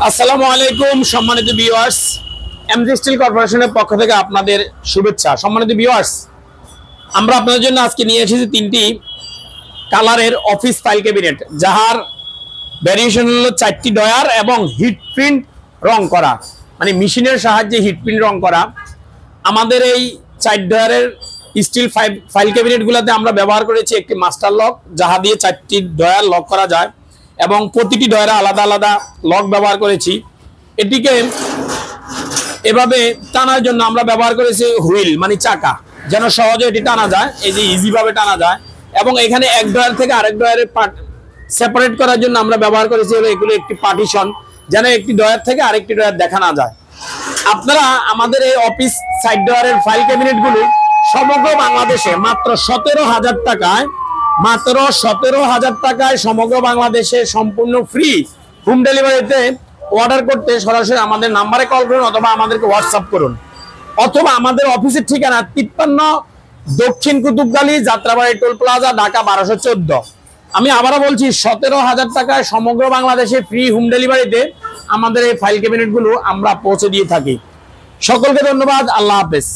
আসসালামু আলাইকুম সম্মানিত ভিউয়ার্স, এমজি স্টিল কর্পোরেশনের পক্ষ থেকে আপনাদের শুভেচ্ছা। সম্মানিত ভিউয়ার্স, আমরা আপনাদের জন্য আজকে নিয়ে এসেছি তিনটি কালারের অফিস ফাইল ক্যাবিনেট, যার ভ্যারিয়েশন হলো 4টি ডয়ার এবং হিট প্রিন্ট রং করা, মানে মেশিনের সাহায্যে হিট প্রিন্ট রং করা। আমাদের এই 4 ডয়ারের স্টিল ফাইল ক্যাবিনেটগুলোতে আমরা ব্যবহার করেছি একটি মাস্টার লক, যাহা দিয়ে 4টি ডয়ার লক করা যায় এবং প্রতিটি ডয়ারে আলাদা আলাদা লক ব্যবহার করেছি। এটিকে এভাবে টানার জন্য আমরা ব্যবহার করেছি হুইল, মানে চাকা, যেন সহজে এটি টানা যায়, এই যে ইজিভাবে টানা যায়। এবং এখানে এক ডয়ার থেকে আরেক ডয়ারের সেপারেট করার জন্য আমরা ব্যবহার করেছি এগুলো একটি পার্টিশন, যেন একটি ডয়ার থেকে আরেকটি ডয়ার দেখা না যায়। আপনারা আমাদের এই অফিস সাইড ডয়ারের ফাইল ক্যাবিনেটগুলো সমগ্র বাংলাদেশে মাত্র 17,000 টাকায় সমগ্র বাংলাদেশে সম্পূর্ণ ফ্রি হোম ডেলিভারিতে অর্ডার করতে সরাসরি আমাদের নাম্বারে কল করুন অথবা আমাদেরকে হোয়াটসঅ্যাপ করুন, অথবা আমাদের অফিসের ঠিকানা 53 দক্ষিণ কুতুবখালী, যাত্রাবাড়ি টোল প্লাজা, ঢাকা 1214। আমি আবারও বলছি, 17,000 টাকায় সমগ্র বাংলাদেশে ফ্রি হোম ডেলিভারিতে আমাদের এই ফাইল ক্যাবিনেটগুলো আমরা পৌঁছে দিয়ে থাকি। সকলকে ধন্যবাদ। আল্লাহ হাফেজ।